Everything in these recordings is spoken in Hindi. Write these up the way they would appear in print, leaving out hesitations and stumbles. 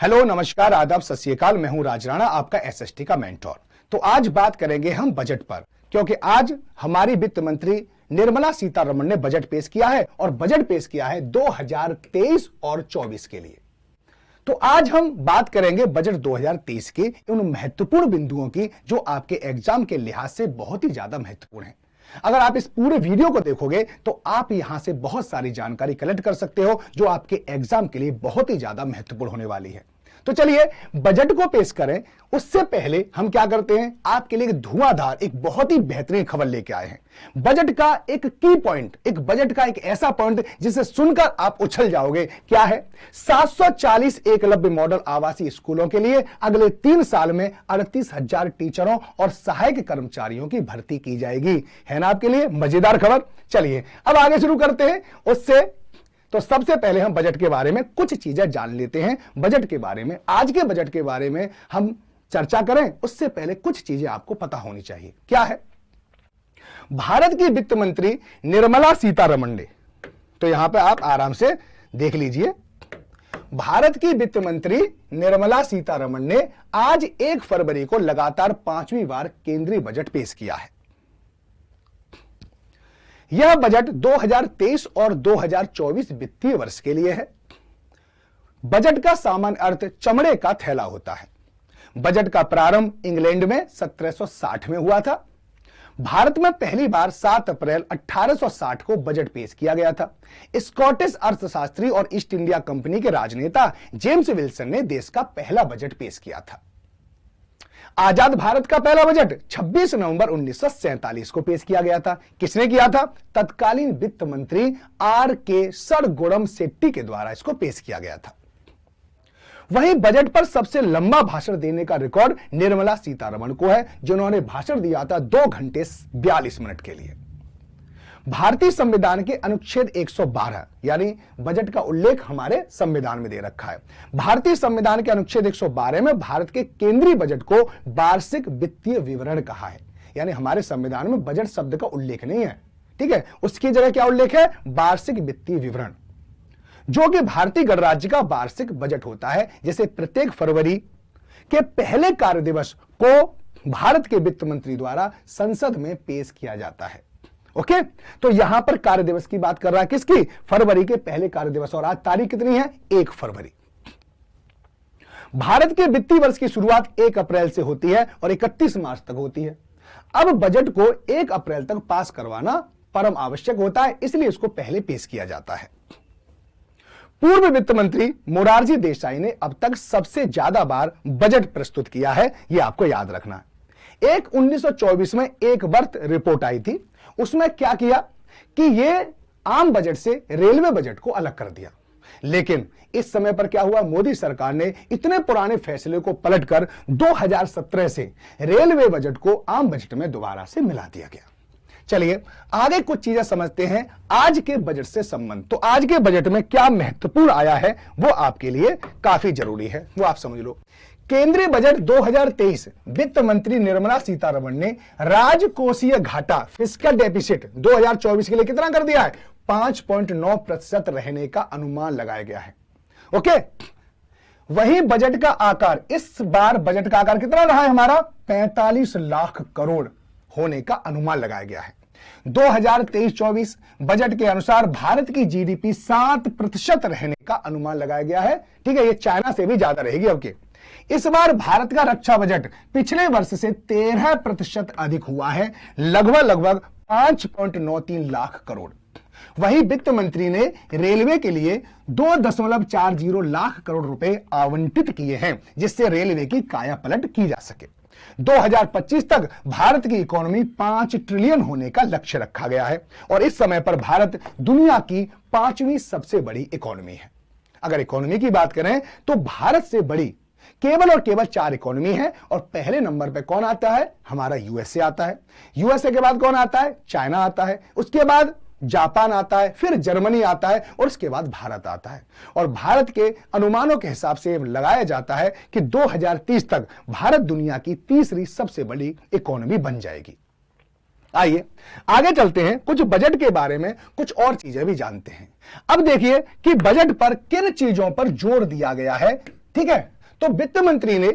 हेलो, नमस्कार, आदाब, सत श्री अकाल। मैं हूं राज राणा, आपका एसएसटी का मेंटोर। तो आज बात करेंगे हम बजट पर, क्योंकि आज हमारी वित्त मंत्री निर्मला सीतारमण ने बजट पेश किया है और बजट पेश किया है 2023 और 24 के लिए। तो आज हम बात करेंगे बजट 2023 के उन महत्वपूर्ण बिंदुओं की जो आपके एग्जाम के लिहाज से बहुत ही ज्यादा महत्वपूर्ण है। अगर आप इस पूरे वीडियो को देखोगे तो आप यहां से बहुत सारी जानकारी कलेक्ट कर सकते हो जो आपके एग्जाम के लिए बहुत ही ज्यादा महत्वपूर्ण होने वाली है। तो चलिए बजट को पेश करें, उससे पहले हम क्या करते हैं, आपके लिए धुआंधार एक बहुत ही बेहतरीन खबर लेके आए हैं। बजट का एक की पॉइंट, एक बजट का एक ऐसा पॉइंट जिसे सुनकर आप उछल जाओगे। क्या है? 740 एकलव्य मॉडल आवासीय स्कूलों के लिए अगले 3 साल में 38,000 टीचरों और सहायक कर्मचारियों की भर्ती की जाएगी। है ना आपके लिए मजेदार खबर? चलिए अब आगे शुरू करते हैं। उससे तो सबसे पहले हम बजट के बारे में कुछ चीजें जान लेते हैं। बजट के बारे में, आज के बजट के बारे में हम चर्चा करें उससे पहले कुछ चीजें आपको पता होनी चाहिए। क्या है? भारत की वित्त मंत्री निर्मला सीतारमण ने, तो यहां पे आप आराम से देख लीजिए, भारत की वित्त मंत्री निर्मला सीतारमण ने आज 1 फरवरी को लगातार 5वीं बार केंद्रीय बजट पेश किया है। यह बजट 2023 और 2024 वित्तीय वर्ष के लिए है। बजट का सामान्य अर्थ चमड़े का थैला होता है। बजट का प्रारंभ इंग्लैंड में 1760 में हुआ था। भारत में पहली बार 7 अप्रैल 1860 को बजट पेश किया गया था। स्कॉटिश अर्थशास्त्री और ईस्ट इंडिया कंपनी के राजनेता जेम्स विल्सन ने देश का पहला बजट पेश किया था। आजाद भारत का पहला बजट 26 नवंबर 1947 को पेश किया गया था। किसने किया था? तत्कालीन वित्त मंत्री आर.के. सड़गुड़म सेट्टी के द्वारा इसको पेश किया गया था। वहीं बजट पर सबसे लंबा भाषण देने का रिकॉर्ड निर्मला सीतारमण को है, जिन्होंने भाषण दिया था 2 घंटे 42 मिनट के लिए। भारतीय संविधान के अनुच्छेद 112 यानी बजट का उल्लेख हमारे संविधान में दे रखा है। भारतीय संविधान के अनुच्छेद 112 में भारत के केंद्रीय बजट को वार्षिक वित्तीय विवरण कहा है। यानी हमारे संविधान में बजट शब्द का उल्लेख नहीं है, ठीक है, उसकी जगह क्या उल्लेख है? वार्षिक वित्तीय विवरण, जो कि भारतीय गणराज्य का वार्षिक बजट होता है, जिसे प्रत्येक फरवरी के पहले कार्य दिवस को भारत के वित्त मंत्री द्वारा संसद में पेश किया जाता है। ओके, तो यहां पर कार्य दिवस की बात कर रहा है, किसकी? फरवरी के पहले कार्य दिवस। और आज तारीख कितनी है? 1 फरवरी। भारत के वित्तीय वर्ष की शुरुआत 1 अप्रैल से होती है और 31 मार्च तक होती है। अब बजट को 1 अप्रैल तक पास करवाना परम आवश्यक होता है, इसलिए इसको पहले पेश किया जाता है। पूर्व वित्त मंत्री मोरारजी देसाई ने अब तक सबसे ज्यादा बार बजट प्रस्तुत किया है, यह आपको याद रखना है। 1924 में एक वर्थ रिपोर्ट आई थी, उसमें क्या किया कि ये आम बजट से रेलवे बजट को अलग कर दिया। लेकिन इस समय पर क्या हुआ? मोदी सरकार ने इतने पुराने फैसले को पलटकर 2017 से रेलवे बजट को आम बजट में दोबारा से मिला दिया गया। चलिए आगे कुछ चीजें समझते हैं आज के बजट से संबंध। तो आज के बजट में क्या महत्वपूर्ण आया है वो आपके लिए काफी जरूरी है, वो आप समझ लो। केंद्रीय बजट 2023 वित्त मंत्री निर्मला सीतारमण ने राजकोषीय घाटा फिस्कल डेफिसिट 2024 के लिए कितना कर दिया है? 5.9% रहने का अनुमान लगाया गया है। ओके, वहीं बजट का आकार, इस बार बजट का आकार कितना रहा है हमारा? 45 लाख करोड़ होने का अनुमान लगाया गया है। 2023-24 बजट के अनुसार भारत की जीडीपी 7% रहने का अनुमान लगाया गया है। ठीक है, ये चाइना से भी ज्यादा रहेगी। अब के इस बार भारत का रक्षा बजट पिछले वर्ष से 13% अधिक हुआ है, लगभग 5.93 लाख करोड़। वहीं वित्त मंत्री ने रेलवे के लिए 2.40 लाख करोड़ रुपए आवंटित किए हैं, जिससे रेलवे की काया पलट की जा सके। 2025 तक भारत की इकोनॉमी 5 ट्रिलियन होने का लक्ष्य रखा गया है और इस समय पर भारत दुनिया की 5वीं सबसे बड़ी इकोनॉमी है। अगर इकोनॉमी की बात करें तो भारत से बड़ी केवल और केवल 4 इकोनॉमी है और पहले नंबर पे कौन आता है? हमारा यूएसए आता है। यूएसए के बाद कौन आता है? चाइना आता है। उसके बाद जापान आता है, फिर जर्मनी आता है और उसके बाद भारत आता है। और भारत के अनुमानों के हिसाब से लगाया जाता है कि 2030 तक भारत दुनिया की तीसरी सबसे बड़ी इकोनॉमी बन जाएगी। आइए आगे चलते हैं, कुछ बजट के बारे में कुछ और चीजें भी जानते हैं। अब देखिए कि बजट पर किन चीजों पर जोर दिया गया है, ठीक है, तो वित्त मंत्री ने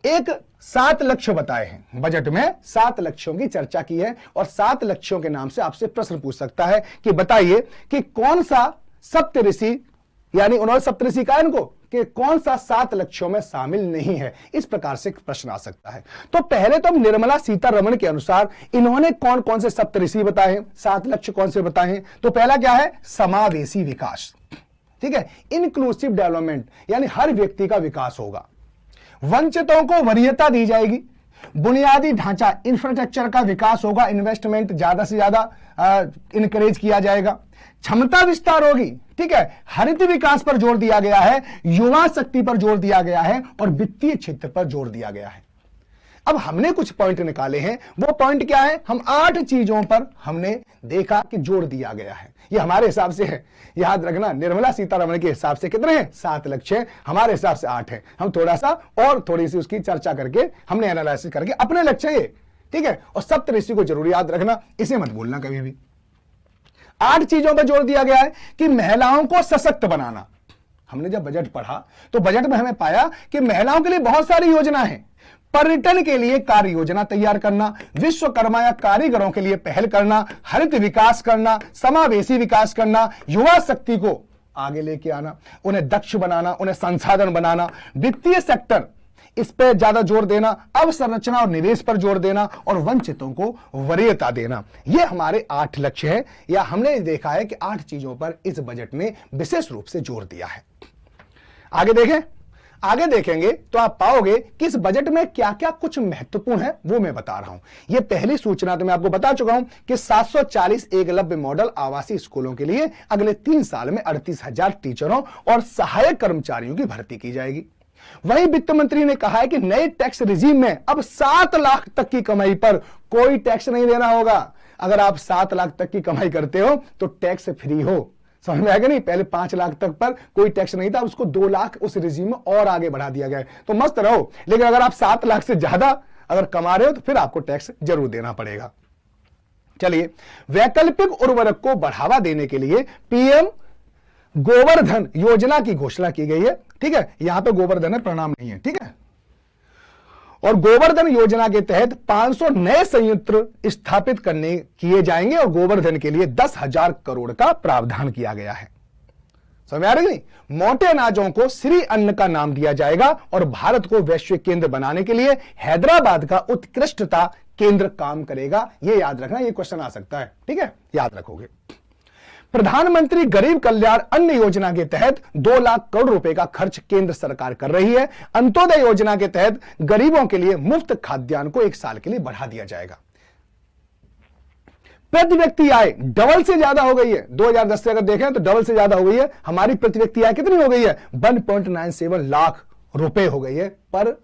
एक 7 लक्ष्य बताए हैं, बजट में 7 लक्ष्यों की चर्चा की है और 7 लक्ष्यों के नाम से आपसे प्रश्न पूछ सकता है कि बताइए कि कौन सा सप्तऋषि, यानी उन्होंने सप्तऋषि कहा इनको, कि कौन सा 7 लक्ष्यों में शामिल नहीं है। इस प्रकार से प्रश्न आ सकता है। तो पहले तो निर्मला सीतारमण के अनुसार इन्होंने कौन कौन से सप्तऋषि बताए हैं, 7 लक्ष्य कौन से बताए हैं। तो पहला क्या है, समावेशी विकास, ठीक है, इंक्लूसिव डेवलपमेंट, यानी हर व्यक्ति का विकास होगा, वंचितों को वरीयता दी जाएगी, बुनियादी ढांचा इंफ्रास्ट्रक्चर का विकास होगा, इन्वेस्टमेंट ज्यादा से ज्यादा इनकरेज किया जाएगा, क्षमता विस्तार होगी, ठीक है, हरित विकास पर जोर दिया गया है, युवा शक्ति पर जोर दिया गया है और वित्तीय क्षेत्र पर जोर दिया गया है। अब हमने कुछ पॉइंट निकाले हैं, वो पॉइंट क्या है, हम 8 चीजों पर हमने देखा कि जोर दिया गया है। ये हमारे हिसाब से है, याद रखना, निर्मला सीतारमण के हिसाब से कितने हैं, 7 लक्ष्य, हमारे हिसाब से 8 है। हम थोड़ा सा और थोड़ी सी उसकी चर्चा करके हमने एनालिसिस करके अपने लक्ष्य ये, ठीक है, और सप्तऋषि को जरूर याद रखना, इसे मत भूलना कभी भी। 8 चीजों पर जोर दिया गया है कि महिलाओं को सशक्त बनाना। हमने जब बजट पढ़ा तो बजट में हमें पाया कि महिलाओं के लिए बहुत सारी योजना है, पर्यटन के लिए कार्य योजना तैयार करना, विश्वकर्मा या कारीगरों के लिए पहल करना, हरित विकास करना, समावेशी विकास करना, युवा शक्ति को आगे लेके आना, उन्हें दक्ष बनाना, उन्हें संसाधन बनाना, वित्तीय सेक्टर इस पर ज्यादा जोर देना, अवसंरचना और निवेश पर जोर देना और वंचितों को वरीयता देना। ये हमारे 8 लक्ष्य हैं, या हमने देखा है कि 8 चीजों पर इस बजट में विशेष रूप से जोर दिया है। आगे देखें, आगे देखेंगे तो आप पाओगे कि इस बजट में क्या क्या कुछ महत्वपूर्ण है, वो मैं बता रहा हूं। ये पहली सूचना तो मैं आपको बता चुका हूं कि 740 एकलव्य मॉडल आवासीय स्कूलों के लिए अगले 3 साल में 38,000 टीचरों और सहायक कर्मचारियों की भर्ती की जाएगी। वहीं वित्त मंत्री ने कहा है कि नए टैक्स रिजीम में अब 7 लाख तक की कमाई पर कोई टैक्स नहीं देना होगा। अगर आप 7 लाख तक की कमाई करते हो तो टैक्स फ्री हो, समझ में आएगा नहीं। पहले 5 लाख तक पर कोई टैक्स नहीं था, उसको 2 लाख उस रिजीम में और आगे बढ़ा दिया गया है, तो मस्त रहो। लेकिन अगर आप 7 लाख से ज्यादा अगर कमा रहे हो तो फिर आपको टैक्स जरूर देना पड़ेगा। चलिए, वैकल्पिक उर्वरक को बढ़ावा देने के लिए पीएम गोवर्धन योजना की घोषणा की गई है, ठीक है, यहां पे गोवर्धन है, प्रणाम नहीं है, ठीक है। और गोवर्धन योजना के तहत 500 नए संयंत्र स्थापित किए जाएंगे और गोवर्धन के लिए 10,000 करोड़ का प्रावधान किया गया है। समझ में आ रही नहीं? मोटे अनाजों को श्री अन्न का नाम दिया जाएगा और भारत को वैश्विक केंद्र बनाने के लिए हैदराबाद का उत्कृष्टता केंद्र काम करेगा। यह याद रखना, यह क्वेश्चन आ सकता है, ठीक है, याद रखोगे। प्रधानमंत्री गरीब कल्याण अन्न योजना के तहत 2 लाख करोड़ रुपए का खर्च केंद्र सरकार कर रही है। अंत्योदय योजना के तहत गरीबों के लिए मुफ्त खाद्यान्न को 1 साल के लिए बढ़ा दिया जाएगा। प्रति व्यक्ति आय डबल से ज्यादा हो गई है, 2010 से अगर देखें तो डबल से ज्यादा हो गई है। हमारी प्रति व्यक्ति आय कितनी हो गई है, 1.97 लाख रुपए हो गई है पर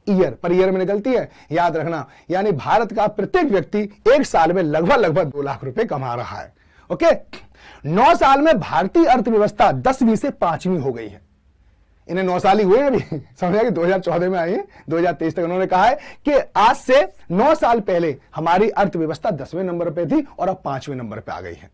ईयर में निकलती है, याद रखना। यानी भारत का प्रत्येक व्यक्ति 1 साल में लगभग 2 लाख रुपए कमा रहा है। ओके, 9 साल में भारतीय अर्थव्यवस्था 10वीं से 5वीं हो गई है। इन्हें 9 साल ही हुए अभी, समझा कि 2014 में आई है, 2023 तक उन्होंने कहा है कि आज से 9 साल पहले हमारी अर्थव्यवस्था 10वें नंबर पे थी और अब 5वें नंबर पे आ गई है।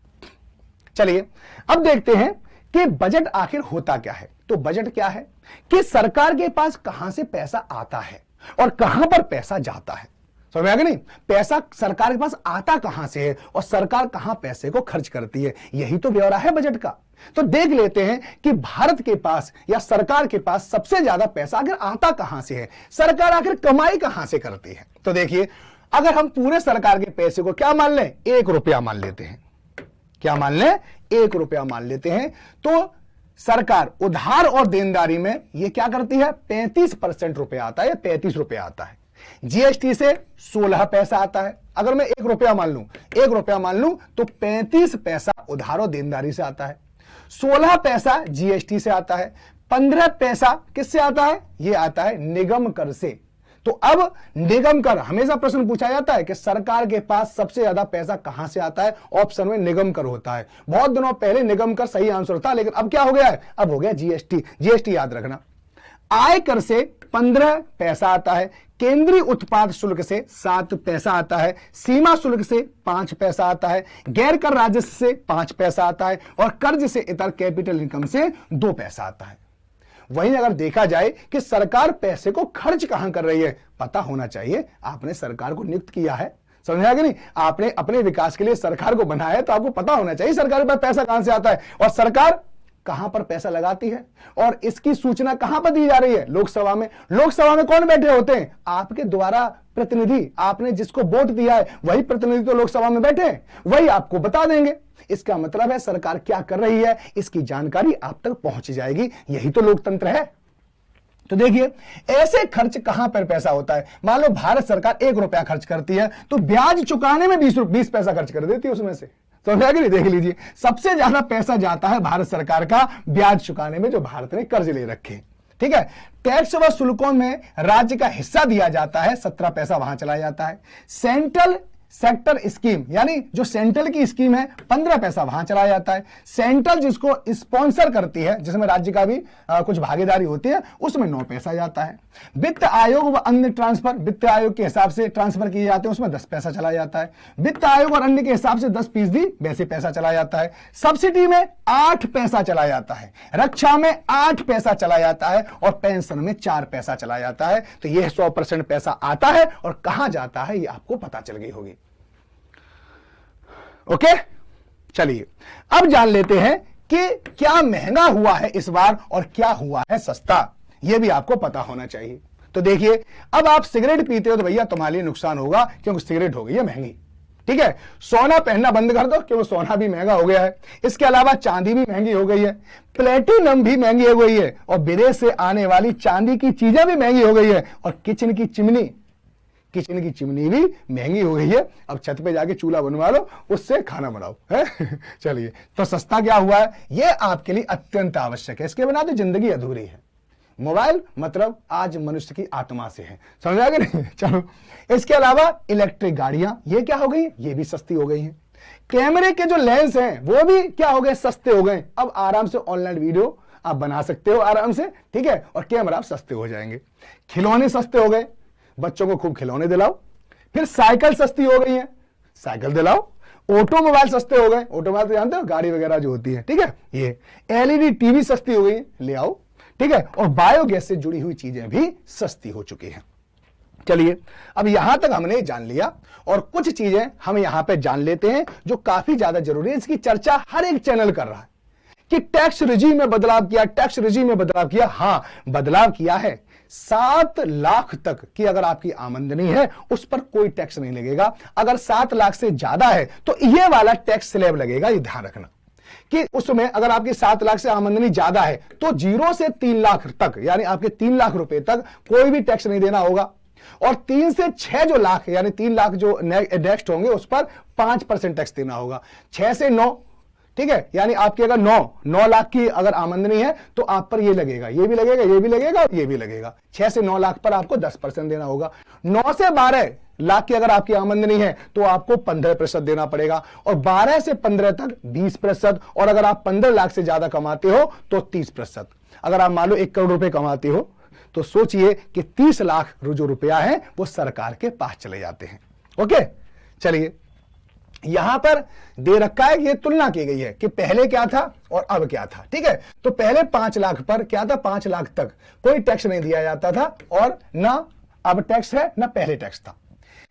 चलिए, अब देखते हैं कि बजट आखिर होता क्या है। तो बजट क्या है कि सरकार के पास कहां से पैसा आता है और कहां पर पैसा जाता है। समझ में आ गया नहीं? पैसा सरकार के पास आता कहां से है और सरकार कहां पैसे को खर्च करती है, यही तो ब्यौरा है बजट का। तो देख लेते हैं कि भारत के पास या सरकार के पास सबसे ज्यादा पैसा आखिर आता कहां से है, सरकार आखिर कमाई कहां से करती है। तो देखिए, अगर हम पूरे सरकार के पैसे को क्या मान लें, 1 रुपया मान लेते हैं, क्या मान लें, 1 रुपया मान लेते हैं, तो सरकार उधार और देनदारी में यह क्या करती है, 35% रुपया आता है, 35 रुपया आता है। जीएसटी से 16 पैसा आता है। अगर मैं 1 रुपया मान लूं, 1 रुपया मान लूं तो 35 पैसा उधार और देनदारी से आता है, 16 पैसा जीएसटी से आता है, 15 पैसा किससे आता है, यह आता है निगम कर से। तो अब निगम कर, हमेशा प्रश्न पूछा जाता है कि सरकार के पास सबसे ज्यादा पैसा कहां से आता है, ऑप्शन में निगम कर होता है। बहुत दिनों पहले निगम कर सही आंसर था, लेकिन अब क्या हो गया है, अब हो गया जीएसटी। जीएसटी याद रखना। आयकर से 15 पैसा आता है, केंद्रीय उत्पाद शुल्क से 7 पैसा आता है, सीमा शुल्क से 5 पैसा आता है, गैर कर राजस्व से 5 पैसा आता है और कर्ज से इतर कैपिटल इनकम से 2 पैसा आता है। वहीं अगर देखा जाए कि सरकार पैसे को खर्च कहां कर रही है, पता होना चाहिए। आपने सरकार को नियुक्त किया है, समझा कि नहीं, आपने अपने विकास के लिए सरकार को बनाया है, तो आपको पता होना चाहिए सरकार के पास पैसा कहां से आता है और सरकार कहां पर पैसा लगाती है और इसकी सूचना कहां पर दी जा रही है, लोकसभा में। लोकसभा में कौन बैठे होते हैं, आपके द्वारा प्रतिनिधि, आपने जिसको वोट दिया है वही प्रतिनिधि तो लोकसभा में बैठे हैं, वही आपको बता देंगे। इसका मतलब है सरकार क्या कर रही है इसकी जानकारी आप तक पहुंच जाएगी, यही तो लोकतंत्र है। तो देखिए ऐसे खर्च कहां पर पैसा होता है। मान लो भारत सरकार 1 रुपया खर्च करती है तो ब्याज चुकाने में 20 पैसा खर्च कर देती है उसमें से, तो देख लीजिए सबसे ज्यादा पैसा जाता है भारत सरकार का ब्याज चुकाने में, जो भारत ने कर्ज ले रखे। ठीक है, टैक्स व शुल्कों में राज्य का हिस्सा दिया जाता है, 17 पैसा वहां चला जाता है। सेंट्रल सेक्टर स्कीम यानी जो सेंट्रल की स्कीम है 15 पैसा वहां चला जाता है। सेंट्रल जिसको स्पॉन्सर करती है, जिसमें राज्य का भी कुछ भागीदारी होती है, उसमें 9 पैसा जाता है। वित्त आयोग व अन्य ट्रांसफर, वित्त आयोग के हिसाब से ट्रांसफर किए जाते हैं, उसमें 10 पैसा चला जाता है। वित्त आयोग और अन्य के हिसाब से 10% वैसे पैसा चला जाता है। सब्सिडी में 8 पैसा चला जाता है, रक्षा में 8 पैसा चला जाता है और पेंशन में 4 पैसा चला जाता है। तो यह 100% पैसा आता है और कहां जाता है ये आपको पता चल गई होगी। ओके, चलिए अब जान लेते हैं कि क्या महंगा हुआ है इस बार और क्या हुआ है सस्ता, यह भी आपको पता होना चाहिए। तो देखिए अब आप सिगरेट पीते हो तो भैया तुम्हारे लिए नुकसान होगा क्योंकि सिगरेट हो गई है महंगी। ठीक है, सोना पहनना बंद कर दो क्योंकि सोना भी महंगा हो गया है। इसके अलावा चांदी भी महंगी हो गई है, प्लेटिनम भी महंगी हो गई है और विदेश से आने वाली चांदी की चीजें भी महंगी हो गई है और किचन की चिमनी भी महंगी हो गई है। अब छत पे जाके चूल्हा बनवा लो, उससे खाना बनाओ है। चलिए, तो सस्ता क्या हुआ है, यह आपके लिए अत्यंत आवश्यक है, इसके बिना तो जिंदगी अधूरी है। मोबाइल मतलब आज मनुष्य की आत्मा से है, समझा कि नहीं। चलो, इसके अलावा इलेक्ट्रिक गाड़ियां ये क्या हो गई, ये भी सस्ती हो गई हैं। कैमरे के जो लेंस हैं वो भी क्या हो गए, सस्ते हो गए। अब आराम से ऑनलाइन वीडियो आप बना सकते हो आराम से, ठीक है, और कैमरा सस्ते हो जाएंगे। खिलौने सस्ते हो गए, बच्चों को खूब खिलौने दिलाओ। फिर साइकिल सस्ती हो गई है, साइकिल दिलाओ। ऑटोमोबाइल सस्ते हो गए, ऑटोमोबाइल तो जानते हो गाड़ी वगैरह जो होती है, ठीक है। ये एलईडी टीवी सस्ती हो गई, ले आओ, ठीक है। और बायोगैस से जुड़ी हुई चीजें भी सस्ती हो चुकी हैं। चलिए, अब यहां तक हमने जान लिया और कुछ चीजें हम यहां पे जान लेते हैं जो काफी ज्यादा जरूरी है। इसकी चर्चा हर एक चैनल कर रहा है कि टैक्स रिजीम में बदलाव किया, टैक्स रिजीम में बदलाव किया। हां, बदलाव किया है। 7 लाख तक की अगर आपकी आमदनी है उस पर कोई टैक्स नहीं लगेगा। अगर 7 लाख से ज्यादा है तो ये वाला टैक्स स्लैब लगेगा। ये ध्यान रखना कि उसमें अगर आपकी 7 लाख से आमदनी ज्यादा है तो 0 से 3 लाख तक यानी आपके 3 लाख रुपए तक कोई भी टैक्स नहीं देना होगा। और 3 से 6 जो लाख यानी 3 लाख जो नेक्स्ट होंगे उस पर 5% टैक्स देना होगा। 6 से 9, ठीक है, यानी आपकी अगर 9 लाख की अगर आमदनी है तो आप पर ये लगेगा, ये भी लगेगा, ये भी लगेगा और ये भी लगेगा। 6 से 9 लाख पर आपको 10% देना होगा। 9 से 12 लाख की अगर आपकी आमदनी है तो आपको 15% देना पड़ेगा और 12 से 15 तक 20% और अगर आप 15 लाख से ज्यादा कमाते हो तो 30%। अगर आप मान लो 1 करोड़ रुपए कमाते हो तो सोचिए कि 30 लाख जो रुपया है वो सरकार के पास चले जाते हैं। ओके, चलिए, यहां पर दे रखा है कि ये तुलना की गई है कि पहले क्या था और अब क्या था। ठीक है, तो पहले 5 लाख पर क्या था, 5 लाख तक कोई टैक्स नहीं दिया जाता था और ना अब टैक्स है ना पहले टैक्स था।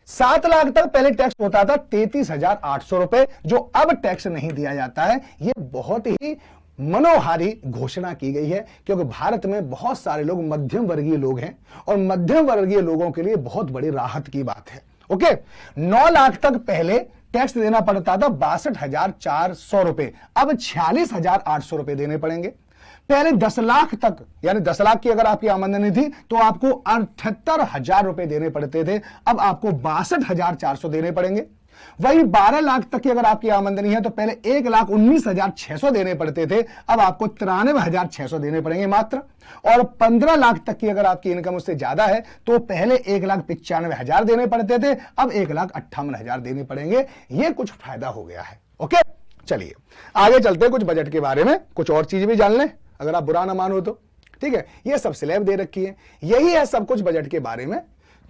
7 लाख तक पहले टैक्स होता था 33,800 रुपए, जो अब टैक्स नहीं दिया जाता है। ये बहुत ही मनोहारी घोषणा की गई है क्योंकि भारत में बहुत सारे लोग मध्यम वर्गीय लोग हैं और मध्यम वर्गीय लोगों के लिए बहुत बड़ी राहत की बात है। ओके, 9 लाख तक पहले टैक्स देना पड़ता था 62,400 रुपए, अब 46,800 रुपए देने पड़ेंगे। पहले 10 लाख तक यानी 10 लाख की अगर आपकी आमदनी थी तो आपको 78,000 रुपए देने पड़ते थे, अब आपको 62,400 देने पड़ेंगे। वही 12 लाख तक की अगर आपकी आमदनी है तो पहले 1,19,600 देने पड़ते थे, अब आपको 93,600 देने पड़ेंगे मात्र। और 15 लाख तक की अगर आपकी इनकम उससे ज्यादा है तो पहले 1,95,000 देने पड़ते थे, अब 1,58,000 देने पड़ेंगे। ये कुछ फायदा हो गया है। ओके, चलिए आगे चलते हैं, कुछ बजट के बारे में कुछ और चीजें भी जान लें अगर आप बुरा ना मानो तो। ठीक है, ये सब स्लैब दे रखी है, यही है सब कुछ बजट के बारे में।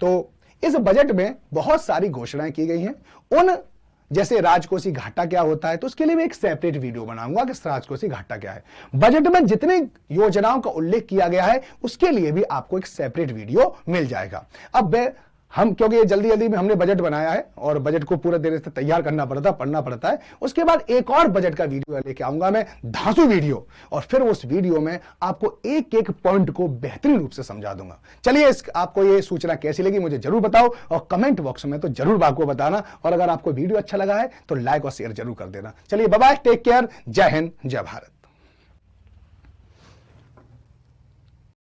तो इस बजट में बहुत सारी घोषणाएं की गई हैं। उन जैसे राजकोषीय घाटा क्या होता है, तो उसके लिए मैं एक सेपरेट वीडियो बनाऊंगा कि राजकोषीय घाटा क्या है। बजट में जितने योजनाओं का उल्लेख किया गया है उसके लिए भी आपको एक सेपरेट वीडियो मिल जाएगा। अब हम क्योंकि ये जल्दी जल्दी में हमने बजट बनाया है और बजट को पूरे देर से तैयार करना पड़ता है, पढ़ना पड़ता है, उसके बाद एक और बजट का वीडियो लेके आऊंगा मैं, धांसू वीडियो, और फिर उस वीडियो में आपको एक एक पॉइंट को बेहतरीन रूप से समझा दूंगा। चलिए, आपको ये सूचना कैसी लगी मुझे जरूर बताओ और कमेंट बॉक्स में तो जरूर आपको बताना, और अगर आपको वीडियो अच्छा लगा है तो लाइक और शेयर जरूर कर देना। चलिए, बाय बाय, टेक केयर, जय हिंद, जय भारत।